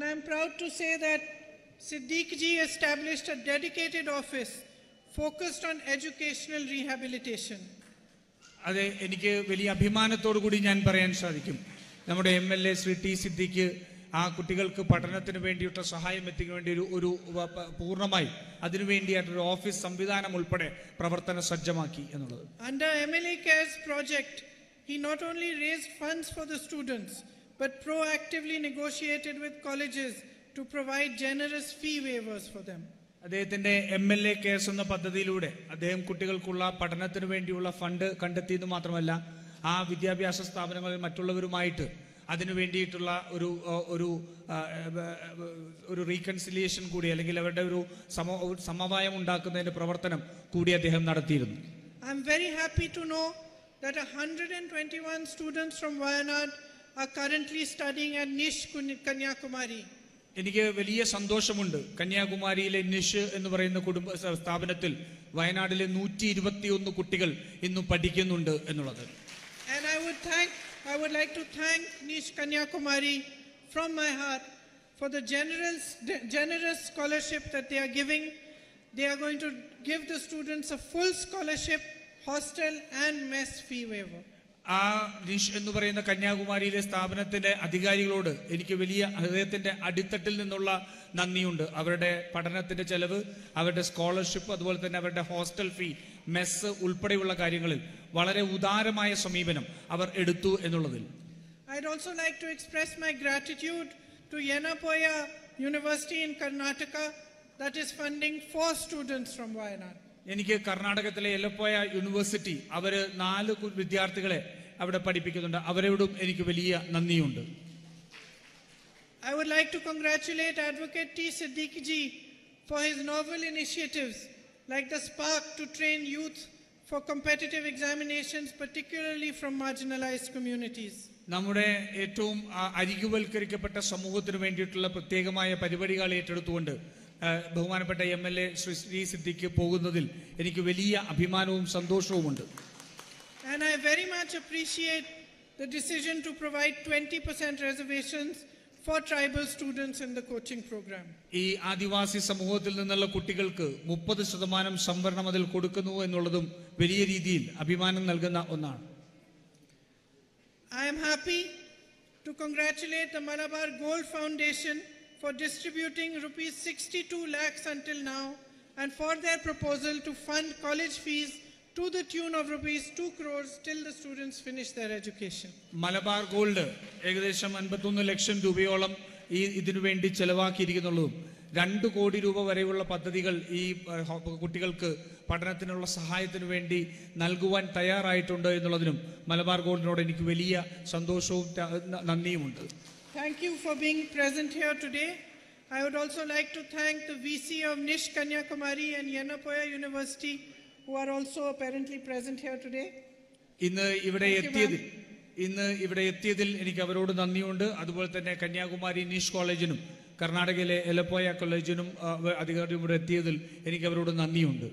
I am proud to say that Siddique ji established a dedicated office focused on educational rehabilitation. അതെ, എനിക്ക് വലിയ അഭിമാനത്തോടു കൂടി ഞാൻ പറയാൻ സാധിക്കും, നമ്മുടെ MLA ശ്രീ ടി സിദ്ദീഖ് ആ കുട്ടികൾക്ക് പഠനത്തിന് വേണ്ടിയിട്ട് സഹായം എത്തിക്കാൻ വേണ്ടി ഒരു പൂർണ്ണമായി അതിനുവേണ്ടിയായിട്ടൊരു ഓഫീസ് സംവിധാനം ഉൾപ്പെടെ പ്രവർത്തന സജ്ജമാക്കി എന്നുള്ളത്. Under MLA Cares project, he not only raised funds for the students, but proactively negotiated with colleges to provide generous fee waivers for them. അദ്ദേഹത്തിന്റെ MLA കേസ് എന്ന പദ്ധതിയിലൂടെ അദ്ദേഹം കുട്ടികൾക്കുള്ള പഠനത്തിന് വേണ്ടിയുള്ള ഫണ്ട് കണ്ടെത്തിയെന്ന് മാത്രമല്ല, ആ വിദ്യാഭ്യാസ സ്ഥാപനങ്ങളിൽ മറ്റുള്ളവരുമായിട്ട് അതിനു വേണ്ടിയിട്ടുള്ള ഒരു റീകൺസിലിയേഷൻ കൂടി, അല്ലെങ്കിൽ അവരുടെ ഒരു സമവായം ഉണ്ടാക്കുന്നതിന്റെ പ്രവർത്തനം കൂടി അദ്ദേഹം നടത്തിയിരുന്നു. I am very happy to know that 121 students from Wayanad are currently studying at Nish Kanyakumari. എനിക്ക് വലിയ സന്തോഷമുണ്ട്, കന്യാകുമാരിയിലെ നിഷ് എന്ന് പറയുന്ന കുടുംബ സ്ഥാപനത്തിൽ വയനാട്ടിലെ 121 കുട്ടികൾ ഇന്നും പഠിക്കുന്നുണ്ട് എന്നുള്ളത്. And I would like to thank Nish Kanyakumari from my heart for the generous scholarship that they are giving. They are going to give the students a full scholarship, hostel and mess fee waiver. ആ നിഷ് എന്ന് പറയുന്ന കന്യാകുമാരിയിലെ സ്ഥാപനത്തിന്റെ അധികാരികളോട് എനിക്ക് വലിയ ഹൃദയത്തിന്റെ അടിത്തട്ടിൽ നിന്നുള്ള നന്ദിയുണ്ട്. അവരുടെ പഠനത്തിന്റെ ചെലവ്, അവരുടെ സ്കോളർഷിപ്പ്, അതുപോലെ തന്നെ അവരുടെ ഹോസ്റ്റൽ ഫീ, മെസ്സ് ഉൾപ്പെടെയുള്ള കാര്യങ്ങളിൽ വളരെ ഉദാരമായ സമീപനം അവർ എടുത്തു എന്നുള്ളതിൽ. I'd also like to express my gratitude to Yenapoya University in Karnataka that is funding 4 students from Wayanad. എനിക്ക് കർണാടകത്തിലെ യെലപ്പോയ യൂണിവേഴ്സിറ്റി അവര് 4 വിദ്യാർത്ഥികളെ അവിടെ പഠിപ്പിക്കുന്നുണ്ട്. അവരോടും എനിക്ക് വലിയ നന്ദിയുണ്ട്. I would like to congratulate Advocate T. Siddique ji for his novel initiatives like the Spark to train youth for competitive examinations, particularly from marginalized communities. നമ്മുടെ ഏറ്റവും അരികുവൽക്കരിക്കപ്പെട്ട സമൂഹത്തിന് വേണ്ടിയിട്ടുള്ള പ്രത്യേകമായ പരിപാടികൾ ഏറ്റെടുത്തുകൊണ്ട് ബഹുമാനപ്പെട്ട MLA ശ്രീ സിദ്ദീഖ് പോകുന്നതിൽ എനിക്ക് വലിയ അഭിമാനവും സന്തോഷവുമുണ്ട്. And I very much appreciate the decision to provide 20% reservations for tribal students in the coaching program. ഈ ആദിവാസി സമൂഹത്തിൽ നിന്നുള്ള കുട്ടികൾക്ക് 30% സംവരണം അതിൽ കൊടുക്കുന്നു എന്നുള്ളതും വലിയ രീതിയിൽ അഭിമാനം നൽകുന്ന ഒന്നാണ്. I am happy to congratulate the Malabar Gold Foundation for distributing rupees 62 lakhs until now and for their proposal to fund college fees to the tune of rupees 2 crores till the students finish their education. Malabar gold ഏകദേശം 51 ലക്ഷം രൂപയോളം ഇതിനു വേണ്ടി ചെലവാക്കിയിരിക്കുന്നുള്ളതും 2 കോടി രൂപ വരെയുള്ള പദ്ധതികൾ ഈ കുട്ടികൾക്ക് പഠനത്തിനുള്ള സഹായത്തിനു വേണ്ടി നൽകുവാൻ തയ്യാറായിട്ടുണ്ട് എന്നുള്ളതിനും മലബാർ ഗോൾഡിനോട് എനിക്ക് വലിയ സന്തോഷവും നന്ദിയുമുണ്ട്. Thank you for being present here today. I would also like to thank the VC of Nish Kanyakumari and Yenapoya University who are also apparently present here today. ഇന്ന് ഇവിടെ എത്തിയതിൽ എനിക്ക് അവരോട് നന്ദിയുണ്ട്. അതുപോലെ തന്നെ കന്യാകുമാരി നിഷ് കോളേജിനും കർണാടകയിലെ യെലപ്പോയ കോളേജിനും അധികാരിയും ഇവിടെ എത്തിയതിൽ എനിക്ക് അവരോട് നന്ദിയുണ്ട്.